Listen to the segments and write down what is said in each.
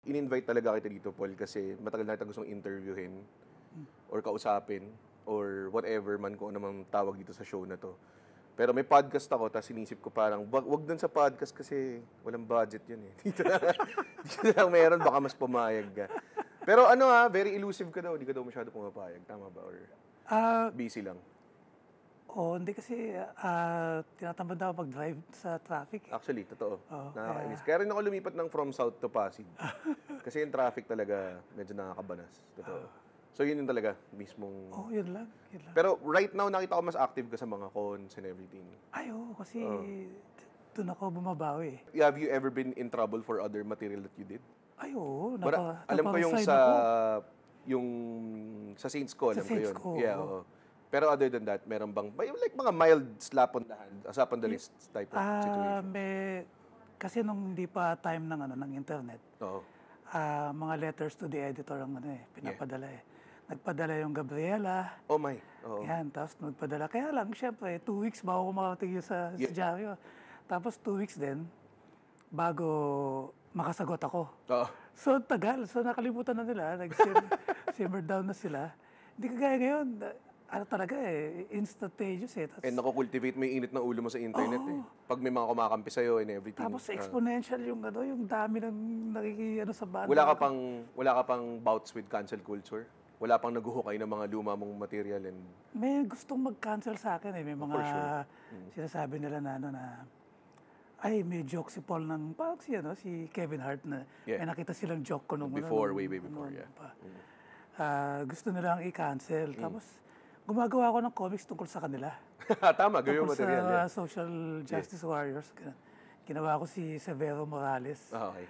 in-invite talaga kita dito, Paul, kasi matagal na kita gustong interviewin or kausapin or whatever man kung ano man tawag dito sa show na to. Pero may podcast ako, tapos inisip ko parang, wag dun sa podcast kasi walang budget yun eh. Dito lang meron, baka mas pumayag ka. Pero ano very elusive ka daw, hindi ka daw masyado pumapayag. Tama ba? Or Ah, busy lang? hindi kasi tinatamad ako mag-drive sa traffic. Actually, totoo. Oo, Nakakainis. Kaya rin ako lumipat ng from South to Pasig. Kasi yung traffic talaga medyo nakakabanas. Totoo. So yun yung talaga, mismong... Yun lang, yun lang. Pero right now, nakita ko mas active ka sa mga cons and everything. Kasi doon ako bumabawi. Have you ever been in trouble for other material that you did? Alam ko yung naparesign sa... ako. Yung sa Saints ko, alam Sa ko Saints yun. ko, Yeah, oo. oo. Pero other than that, meron bang... Like mga mild slap on the hand, slap on the wrist type of situation? Kasi nung hindi pa time ng internet, Oo. mga letters to the editor ang pinapadala eh. Nagpadala yung Gabriela, Oh my. Oo. yan, tapos nagpadala. Kaya lang, syempre, 2 weeks bago kumarating yun sa dyaryo. Tapos 2 weeks din, bago makasagot ako. Oo. So, tagal. So, nakalimutan na nila. Nag-simmer down na sila. Hindi kagaya ngayon. Talaga instantaneous eh. And nakukultivate mo yung init ng ulo mo sa internet eh. Pag may mga kumakampi sa'yo and everything. Tapos exponential yung dami ng sa banda. Wala ka pang bouts with cancel culture? Wala pang naguhukay ng mga luma mong material and... May gustong mag-cancel sa akin eh. May mga For sure. sinasabi nila na may joke si Paul ng parang si Kevin Hart na may nakita silang joke ko nung Before, way before, yeah. Gusto nilang i-cancel. Tapos gumagawa ako ng comics tungkol sa kanila. Tama, gawin yung Tungkol material. sa Yeah. social justice warriors. Ginawa ko si Severo Morales. Okay.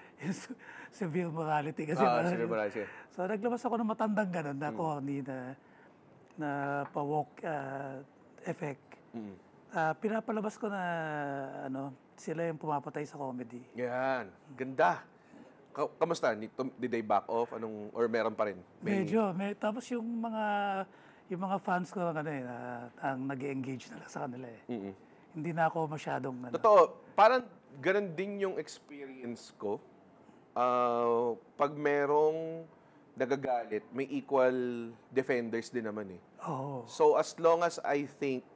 Severe morality kasi. Severe morality. So naglabas ako ng matandang ganun na corny na pa-walk effect. Pinapalabas ko na sila yung pumapatay sa comedy. Yan. Ganda. Kamusta? Did they back off? Or meron pa rin? Medyo. Tapos yung mga fans ko ang nag-engage na lang sa kanila eh. Hindi na ako masyadong... Totoo. Parang ganun din yung experience ko. Pag merong nagagalit, may equal defenders din naman eh. Oo. So as long as I think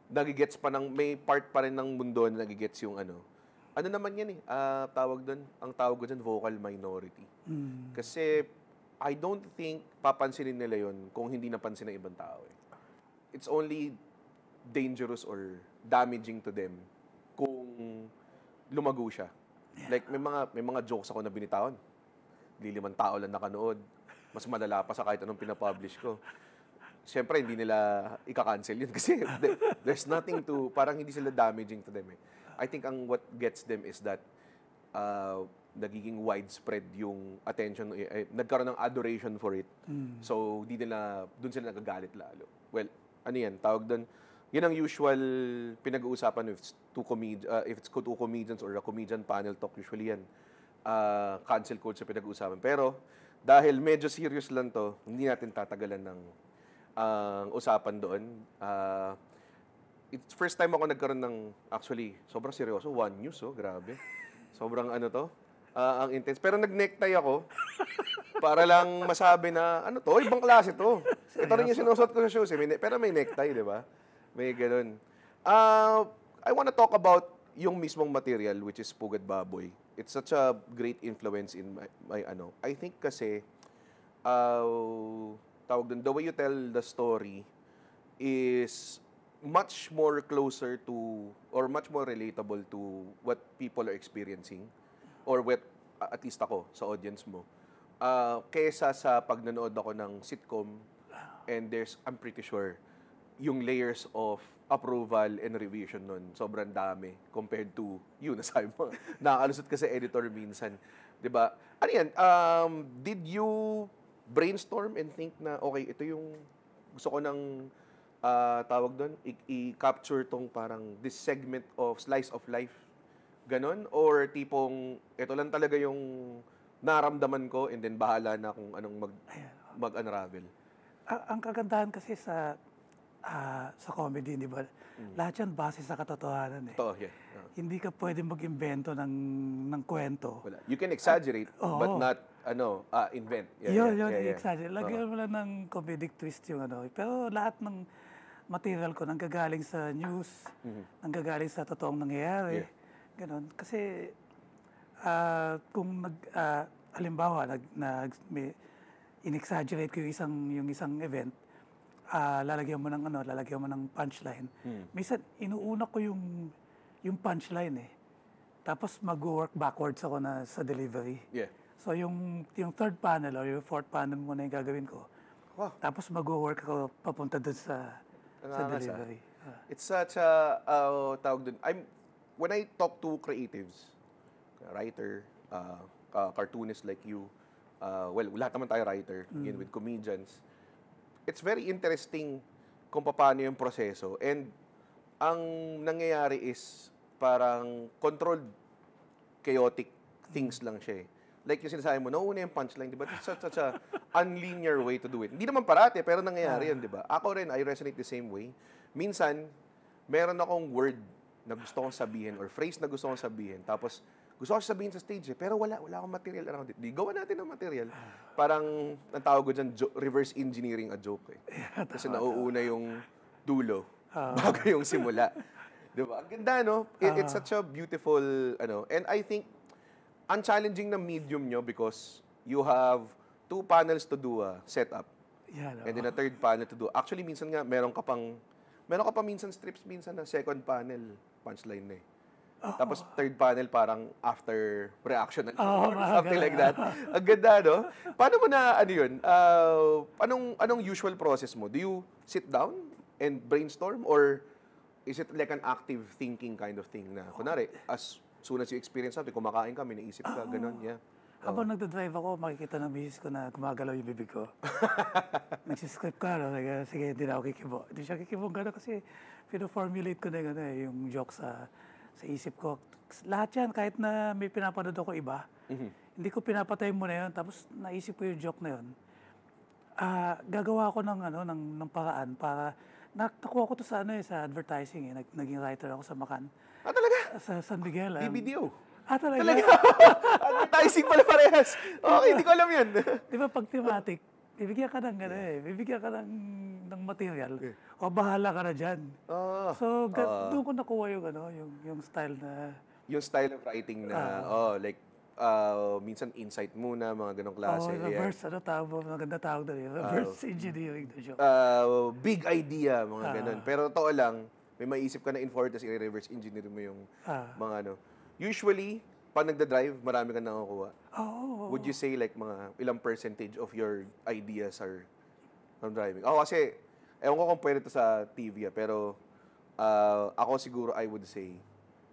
nagigets pa may part pa rin ng mundo na nagigets yung ano naman yan eh, ang tawag ko dyan, vocal minority. Kasi I don't think papansinin nila yon kung hindi napansin ng ibang tao eh. It's only dangerous or damaging to them kung lumago siya. Yeah. Like may mga jokes ako na binitawan. 5 tao lang nakanood. Mas malala pa sa kahit anong pinapublish ko. Siyempre, hindi nila ika-cancel yun kasi there's nothing to, parang hindi sila damaging to them eh. I think what gets them is that nagiging widespread yung attention, nagkaroon ng adoration for it. So, dun sila nagagalit lalo. Well, ano yan, tawag dun, yun ang usual pinag-uusapan if it's two comedians or a comedian panel talk, usually yan. Cancel culture pinag-uusapan. Pero, dahil medyo serious lang to, hindi natin tatagalan ng usapan doon. It's first time ako nagkaroon ng, actually, sobrang seryoso, One News, grabe. Sobrang ang intense. Pero nag-necktie ako para lang masabi na, ibang klase to. Ito rin yung sinusot ko sa shows, pero may necktie, di ba? May ganun. I wanna talk about yung mismong material, which is Pugad Baboy. It's such a great influence in my I think kasi, tawag dun, the way you tell the story is much more closer to, or much more relatable to what people are experiencing, or what, at least ako, sa audience mo, kesa sa pag nanood ako ng sitcom, and I'm pretty sure, yung layers of approval and revision nun, sobrang dami compared to nasabi mo, nakakalusot ka sa editor minsan. Diba? Ano yan? Did you brainstorm and think na, okay, ito yung gusto ko ng tawag doon, i-capture tong parang this segment of slice of life, ganon? Or tipong, ito lang talaga yung naramdaman ko and then bahala na kung anong mag-unravel? Ang kagandahan kasi sa sa comedy, di ba? Lahat yan base sa katotohanan eh. Totoo, yeah. Hindi ka pwede mag-imbento ng kwento. Wala. You can exaggerate, but Oo. not, invent. Yun, exactly. Lagyan mo lang ng comedic twist yung Pero lahat ng material ko nanggagaling sa news, nanggagaling sa totoong nangyayari. Yeah. Ganon. Kasi kung halimbawa, in-exaggerate ko yung isang event, lalagyan mo ng punchline. Minsan, inuuna ko yung punchline eh. Tapos mag-work backwards ako sa delivery. Yeah. So yung third panel or yung fourth panel muna yung gagawin ko. Wow. Tapos mag-work ako papunta dun sa delivery. It's such a, tawag dun, when I talk to creatives, writer, cartoonists like you, lahat naman tayo writer, again, with comedians, it's very interesting kung paano yung proseso. And ang nangyayari is parang controlled, chaotic things lang siya eh. Like yung sinasabi mo, nauuna yung punchline, di ba? It's such a unlinear way to do it. Hindi naman parati, pero nangyayari yun, di ba? Ako rin, I resonate the same way. Minsan, meron akong word na gusto kong sabihin or phrase na gusto kong sabihin. Tapos, gusto ko sabihin sa stage eh, pero wala akong material around it. Di, gawa natin ng material. Parang, ang tawag ko dyan, reverse engineering a joke eh. Kasi nauuna yung dulo bago yung simula. Di ba? Ang ganda, no? It's such a beautiful, and I think, ang challenging ng medium nyo because you have 2 panels to do a setup. Yeah, no? And then a third panel to do. Actually, minsan nga, meron ka pa minsan strips, minsan na second panel, punchline na eh. Tapos third panel parang after reaction or something like that. Ang ganda, no? Paano mo na, yun? Anong usual process mo? Do you sit down and brainstorm or is it like an active thinking kind of thing na, kunwari, as soon as you experience something, kumakain ka, may naisip ka, ganun, yeah. Habang nagdadrive ako, makikita ng misis ko na gumagalaw yung bibig ko. Nagsiscript ka, no? Sige, hindi na ako kikibo. Hindi siya kikibo gano'n kasi pino-formulate ko na yung joke sa isip ko. Lahat yan, kahit na may pinapanood ako iba, hindi ko pinapatay mo na yun, tapos naisip ko yung joke na yun. Gagawa ko ng paraan para, nakuha ko to sa advertising eh. Naging writer ako sa Macan. Talaga? Sa San Miguel. BBDO? Talaga? Advertising pala parehas. Okay, hindi ko alam yun. Di ba pag thematic, bibigyan ka ng bibigyan ka ng material, o bahala ka na dyan. So, doon ko nakuha yung style na... Yung style of writing na, minsan insight muna, mga ganong klase. Reverse, maganda tawag doon. Reverse engineering na joke. Big idea, mga ganon. Pero totoo lang, may maisip ka na in forward, tapos i-reverse engineer mo yung mga Usually, pag nagda-drive, marami ka nakukuha. Would you say like mga ilang percentage of your ideas are from driving? Ako kasi, ewan ko kung pwede ito sa TV, pero ako siguro I would say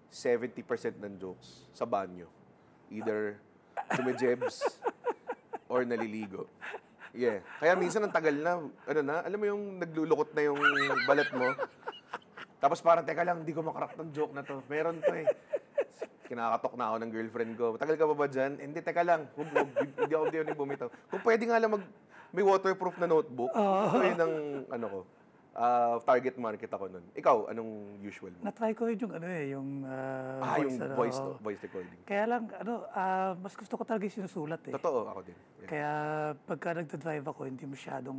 70% ng jokes sa banyo. Either sumejebs or naliligo. Yeah. Kaya minsan ang tagal na, alam mo yung naglulukot na yung balat mo. Tapos parang, teka lang, hindi ko makarak ng joke na to. Meron to eh. Kinakatok na ako ng girlfriend ko. Tagal ka ba dyan? Hindi, teka lang. Hindi ako bumitaw. Kung pwede nga lang may waterproof na notebook. Ito yun ang, target market ako nun. Ikaw, anong usual mo? Na-try ko rin yung voice recording. Kaya lang, mas gusto ko talaga yung sinusulat eh. Totoo, ako din. Yeah. Kaya pagka nagda-drive ako, hindi masyadong,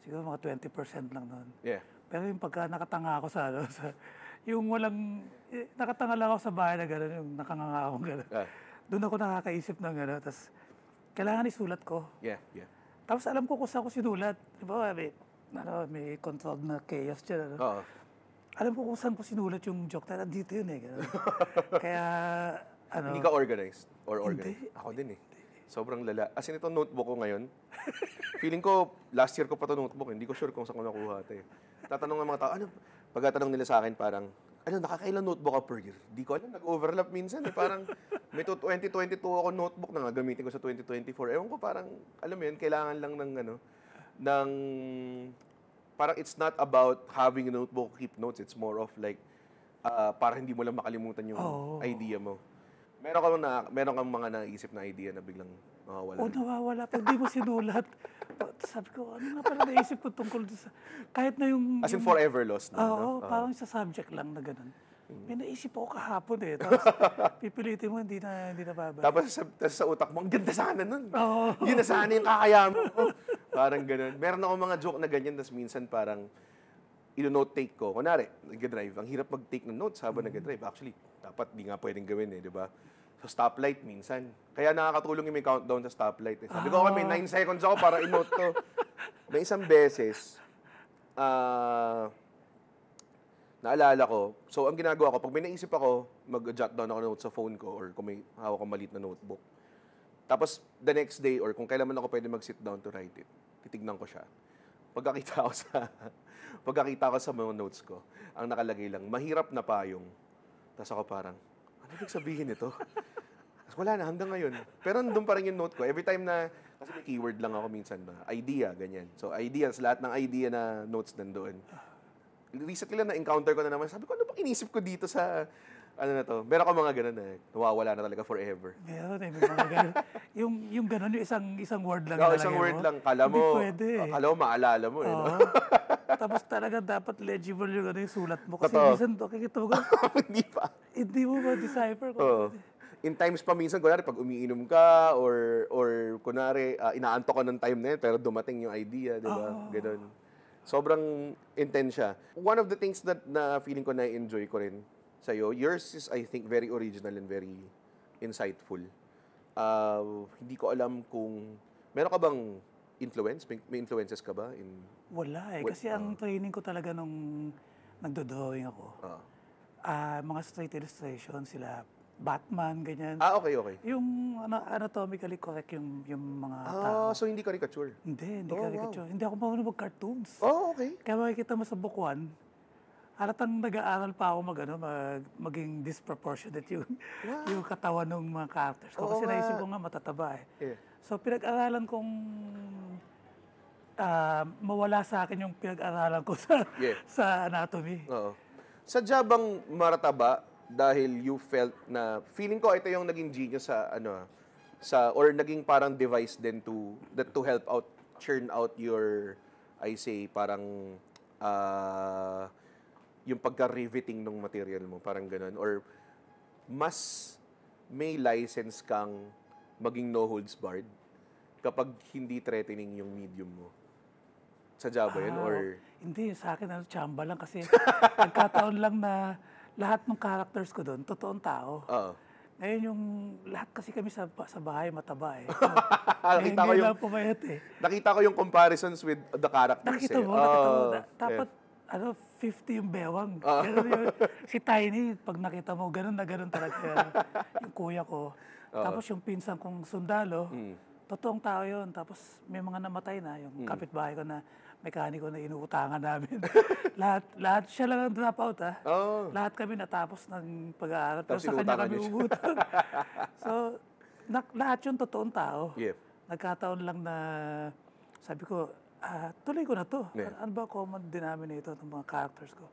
siguro mga 20% lang nun. Yeah. Pero yung pagka nakatanga ako yung walang, nakatanga lang ako sa bahay na gano'n, yung nakanganga ako gano'n. Doon ako nakakaisip ng gano'n, tapos kailangan isulat ko. Yeah. Tapos alam ko kung saan ko sinulat. Diba, may controlled na chaos dyan. Alam ko kung saan ko sinulat yung joke na dito yun eh. Kaya, Hindi ka organized? Or organized? Hindi. Ako din eh. Sobrang lala. As in, itong notebook ko ngayon, feeling ko, last year ko pa ito notebook, hindi ko sure kung saan ko nakuha ito eh. Tatanong ng mga tao, pagkatanong nila sa akin, parang, nakakailang notebook ka per year? Di ko alam, nag-overlap minsan eh. Parang, may 2022 ako notebook na gagamitin ko sa 2024. Ewan ko, parang, alam mo yun, kailangan lang parang it's not about having a notebook, keep notes. It's more of like, para hindi mo lang makalimutan yung idea mo. Meron kang mga naisip na idea na biglang mawawala. O nawawala pag di mo sinulat. Sabi ko, ano nga pala naisip ko tungkol sa... Kahit na yung... As in forever lost na, Oo, no? parang sa subject lang na ganun. May naisip ako kahapon eh. Tapos pipilitin mo, hindi na babalik. Tapos sa utak mo, ang ganda sana nun. Oo. Yun na sana yung kakaya mo. Parang ganun. Meron ako mga joke na ganyan, tapos minsan parang ino-note take ko. Kunwari, nag-drive. Ang hirap mag-take ng notes habang nag-drive. Actually, dapat di nga pwedeng gawin di ba? Sa stoplight minsan. Kaya nakakatulong yung may countdown sa stoplight. Sabi ko, may 9 seconds ako para i-note to. May isang beses, naalala ko, so ang ginagawa ko, pag may naisip ako, mag-jot down ako notes sa phone ko or kung may hawak akong maliit na notebook. Tapos, the next day or kung kailan man ako pwede mag-sit down to write it, titignan ko siya. Pagkakita ko sa mga notes ko, ang nakalagay lang, mahirap na payong. Tapos ako parang, ano ibig sabihin nito? Tapos wala na, hanggang ngayon. Pero nandun pa rin yung note ko. Every time na, kasi may keyword lang ako minsan ba, idea, ganyan. So, ideas, lahat ng idea na notes nandoon. Recently lang na-encounter ko na naman. Sabi ko, ano ba inisip ko dito sa, ano na to? Meron ka mga ganun nawawala na talaga forever. Meron may mga ganun. yung ganun, yung isang word lang. Isang word lang. Kala mo maalala mo no? Tapos talaga dapat legible yung sulat mo. Kasi Totoo. minsan, kikita mo Hindi pa. hindi mo ma-decipher. In times pa minsan, kunwari, pag umiinom ka or kunwari, inaanto ka ng time na yun, pero dumating yung idea, di ba? Ganun. Sobrang intense siya. One of the things that na feeling ko na-enjoy ko rin sa'yo, yours is, I think, very original and very insightful. Hindi ko alam kung, meron ka bang influence? May influences ka ba? Wala kasi ang training ko talaga nung nagdo-drawing ako, mga straight illustration, sila Batman, ganyan. Okay. Yung anatomically correct yung mga tao. So hindi caricature? Hindi caricature. Wow. Hindi ako marunong mag-cartoons. Okay. Kaya makikita mo sa book 1, halatang nag-aaral pa ako maging disproportionate yung katawan ng mga characters ko. Kasi naisip ko nga matataba Yeah. So pinag-aralan kong mawala sa akin yung pinag-aralan ko sa anatomy. Oo. Sadya bang marataba dahil you felt na, feeling ko ito yung naging genius or naging parang device din to help out, churn out your, parang, yung pagka-riveting ng material mo, parang ganun. Or mas may license kang maging no holds barred kapag hindi threatening yung medium mo. Sadya ba yun? Or Hindi, sa akin tsamba lang kasi nagkataon lang na lahat ng characters ko doon, totoong tao. Ngayon yung lahat kasi kami sa bahay mataba Nakita ko yung pumayat Nakita ko yung comparisons with the characters. Nakita mo. Dapat 50 yung bewang. Ganun yun. Si Tiny, pag nakita mo, ganun na ganun talaga yung kuya ko. Tapos yung pinsan kong sundalo, totoong tao yun. Tapos may mga namatay na, yung kapitbahay ko na mekaniko na inuutangan namin. lahat siya lang ang drop out Lahat kami natapos ng pag-aaral. Pero sa kanya kami umutang. So, lahat yung totoong tao. Yeah. Nagkataon lang na sabi ko, tuloy ko na to. Yeah. Ano ba common denominator ng mga characters ko?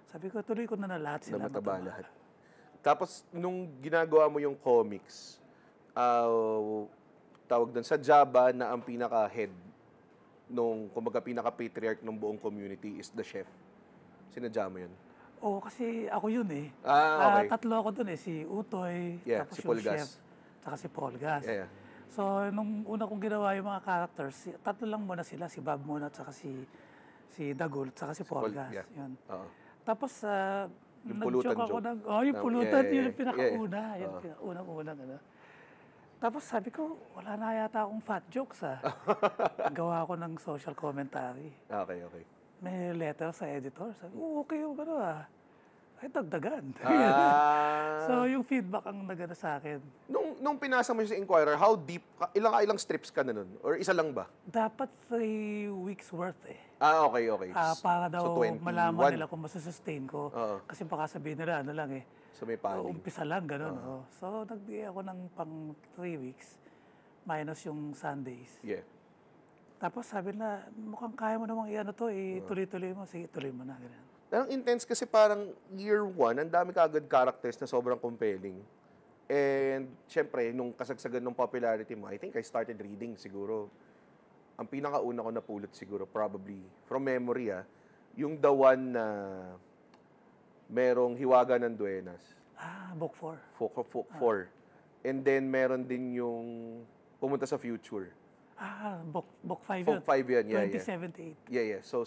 Sabi ko, tuloy ko na lahat sila. Na mataba lahat. Tapos, nung ginagawa mo yung comics, tawag doon, sa Java na ang pinaka-head kumbaga pinaka-patriarch ng buong community is the chef. Sinadya mo yun? Oo, kasi ako yun Okay. Tatlo ako dun si Utoy, tapos si yung Polgas. chef, tsaka si Polgas. Yeah. So, nung una kong ginawa yung mga characters, tatlo lang muna sila, si Bob muna, tsaka si Dagul, tsaka si Polgas. Yun. Tapos, yung pulutan nag-joke ako joke. yung pulutan, Yeah. yun yung pinakauna. Yun yung pinakaunang-unang. Tapos sabi ko, wala na yata akong fat jokes Gawa ko ng social commentary. Okay. May letter sa editor. Sabi ko, okay yung ay dagdagan. So yung feedback ang nagana sa akin. Nung pinasa mo sa Inquirer, how deep, ilang strips ka na nun? Or isa lang ba? Dapat 3 weeks worth Okay. Para daw So, 21. malaman nila kung masusustain ko. Kasi baka sabihin nila, So may paling. umpisa lang, gano'n. So nagbigay ako ng pang 3 weeks, minus yung Sundays. Yeah. Tapos sabi na, mukhang kaya mo namang tuloy-tuloy mo. Sige, tuloy mo na. Ganun. Ang intense kasi parang year 1, ang dami kaagad characters na sobrang compelling. And, syempre, nung kasagsagan ng popularity mo, I think I started reading siguro. Ang pinakauna ko napulot siguro, probably, from memory yung the one na merong Hiwaga ng Duenas. Book 4. Four. And then, meron din yung Pumunta sa Future. Book 5 Folk 5 yan, yeah. 2078. Yeah. So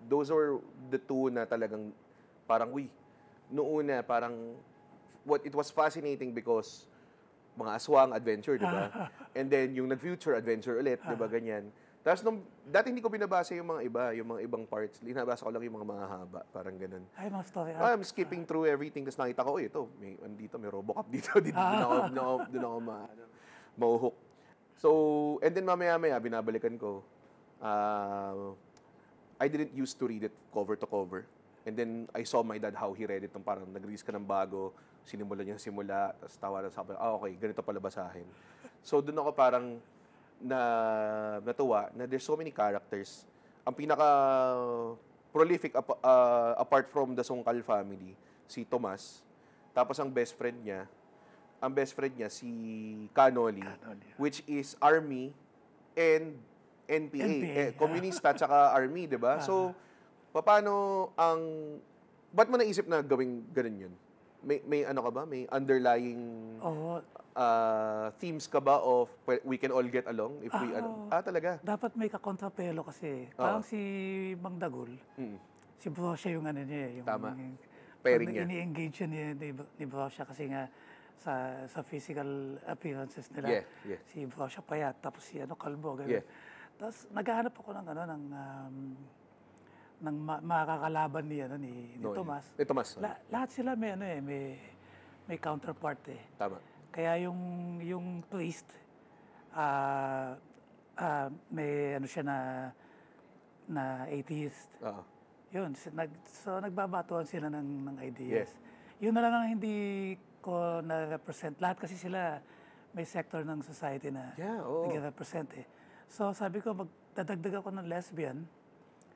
those were the two na talagang parang, noong una, parang, it was fascinating because mga aswang adventure, di ba? And then, yung nag-future adventure ulit, di ba, ganyan. Tapos, dati hindi ko binabasa yung mga ibang parts. Linabasa ko lang yung mga mahahaba, parang ganun. Ay, mga story I'm skipping through everything. Tapos nakita ko, may Robocop dito. Doon ako mauhook. So, and then mamaya-maya, binabalikan ko. I didn't used to read it cover to cover. And then, I saw my dad how he read it. Parang nag-release ka ng bago, sinimula niya simula, tapos tawa na sabi, okay, ganito pala basahin. So, doon ako parang natuwa na there's so many characters. Ang pinaka prolific apart from the Songkal family, si Tomas. Tapos ang best friend niya si Canoli, which is Army and NPA. Komunista tsaka Army, di ba? So, ba't mo naisip na gawing ganun yun? May ano ka ba? May underlying themes ka ba of we can all get along if we talaga? Dapat may kakontrapelo kasi. Parang si Mang Dagul, si Brosya yung niya. Yung, tama. Pairing niya. Ini-engage siya ni Brosya kasi nga sa physical appearances nila. Yeah. Si Brosya payat, tapos si kalbo. Ganun. Yeah. Tapos naghahanap ako ng makakalaban ni Tomas. Ni Tomas. Lahat sila may counterpart eh. Tama. Kaya yung priest, may siya na atheist. Yun, so nagbabatuan sila ng ideas. Yes. Yun na lang ang hindi ko na-represent. Lahat kasi sila may sector ng society na nag-represent eh. So sabi ko, magdadagdag ako ng lesbian,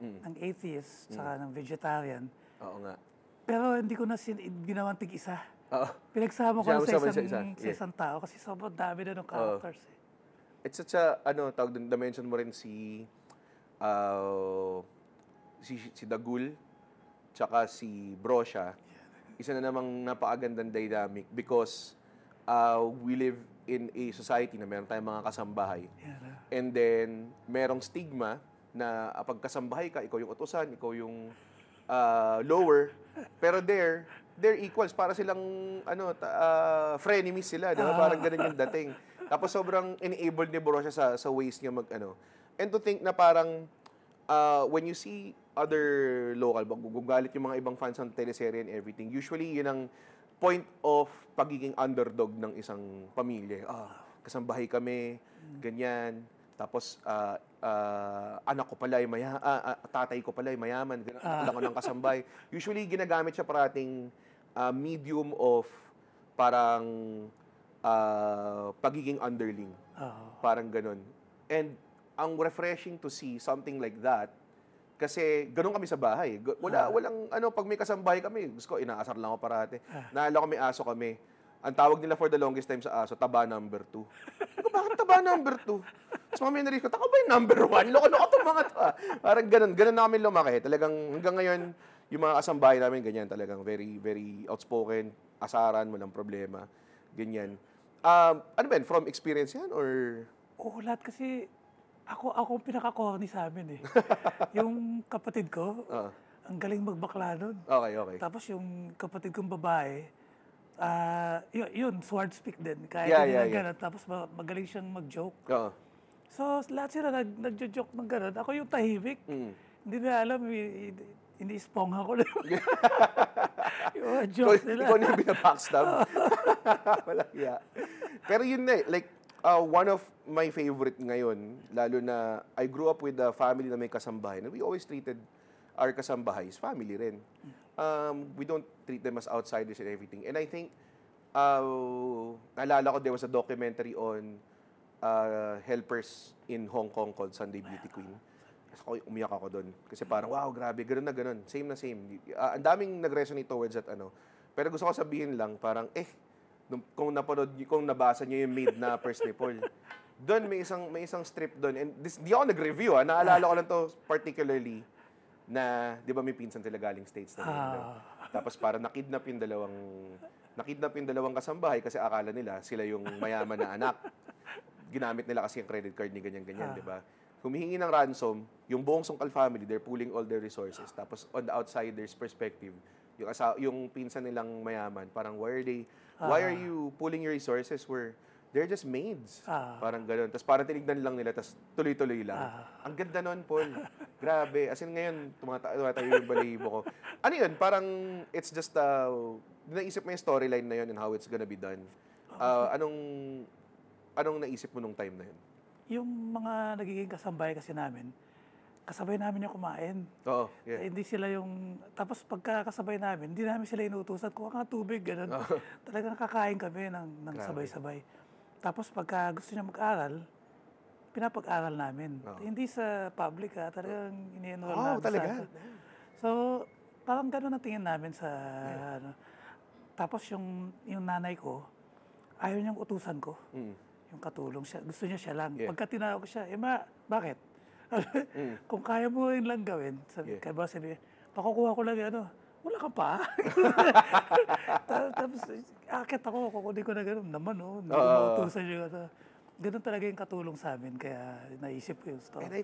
ng atheist, saka ng vegetarian. Oo nga. Pero hindi ko na ginawang tig-isa. Pinagsama ko sa isang tao kasi sobrang dami na ng characters eh. It's such a, tawag doon, na-mention mo rin si Dagul, tsaka si Brosya. Isa na namang napakagandang dynamic because we live in a society na meron tayong mga kasambahay. And then, merong stigma na pag kasambahay ka, ikaw yung utusan, ikaw yung lower. Pero they're equals. Para silang, frenemies sila. Diba? Parang ganun yung dating. Tapos sobrang enabled ni Brosya sa ways niya And to think na parang, when you see other local, gugalit yung mga ibang fans ng teleserye and everything, usually yun ang point of pagiging underdog ng isang pamilya. Kasambahay kami, ganyan. Tapos, anak ko pala ay tatay ko pala ay mayaman, ganun ko ng kasambay. Usually, ginagamit siya parating medium of parang pagiging underling. Parang ganun. And ang refreshing to see something like that, kasi ganun kami sa bahay. Walang, pag may kasambahay kami, gusto ko, inaasar lang ako parate. Naalala ko may aso kami. Ang tawag nila for the longest time sa aso, taba number 2. Bakit taba number 2? Tapos mamaya narin ko, taka ba yung number 1? Loko-loko itong mga to. Parang ganun na kami lumaki. Talagang hanggang ngayon, yung mga kasambahay namin, ganyan talagang very, very outspoken, asaran, walang problema, ganyan. Ano ba yun? From experience yan? Or? Lahat kasi, ako ang pinaka-corny sa amin eh. Yung kapatid ko, ang galing magbakla nun. Okay. Tapos yung kapatid kong babae, yun, sword speak din. Kaya ganun. Tapos magaling siyang mag-joke. So, lahat sila nagjo-joke ng ganun. Ako yung tahimik. Hindi na alam, ini-spongha ko na yung mga jokes nila. Ikaw na yung binabackstab. Walang iya. Pero yun na, like, one of my favorite ngayon, lalo na I grew up with a family na may kasambahay. And we always treated our kasambahay as family rin. We don't treat them as outsiders and everything. And I think, naalala ko, there was a documentary on helpers in Hong Kong called Sunday Beauty Queen. Kasi umiyak ako doon. Kasi parang, wow, grabe, gano'n na gano'n. Same na same. Ang daming nag-resonate towards that, Pero gusto ko sabihin lang, parang, Kung napanood, kung nabasa niyo yung Made na First Nipple. Doon may isang strip doon. And di ako nag-review, naalala ko lang to particularly na 'di ba may pinsan sila galing States na Tapos para nakidnap yung dalawang kasambahay kasi akala nila sila yung mayaman na anak. Ginamit nila kasi yung credit card ni ganyan-ganyan, 'di ba? Humihingi ng ransom, yung buong Songkal family, they're pooling all their resources. Tapos on the outsider's perspective, yung pinsan nilang mayaman, parang why are you pooling your resources where they're just maids? Parang gano'n. Tapos parang tinignan lang nila, tapos tuloy-tuloy lang. Ang ganda nun, Paul. Grabe. As in ngayon, tumatayo yung balahibo ko. Ano yun? Parang it's just, naisip mo yung storyline na yun and how it's gonna be done. Anong naisip mo nung time na yun? Yung mga nagiging kasambay kasi namin, kasabay namin yung kumain. Oo, yeah. Hindi sila yung... Tapos pagkakasabay namin, hindi namin sila inutusan. Kuha ka tubig, gano'n. Talagang kakain kami ng sabay-sabay. Tapos pagka gusto niya mag-aral, pinapag-aral namin. Hindi sa public, talagang ini-enroll namin. Talaga? So, parang gano'n ang tingin namin sa... Tapos yung nanay ko, ayaw niyang utusan ko. Yung katulong siya. Gusto niya siya lang. Pagka tinawag ko siya, ma, bakit? Kung kaya mo yun lang gawin, kaya ba sabi, pakukuha ko lang yung wala ka pa. Tapos, akit ako, kukunin ko na gano'n. Naman, hindi ko mautusan yung Ganun talaga yung katulong sa amin, kaya naisip ko yung story.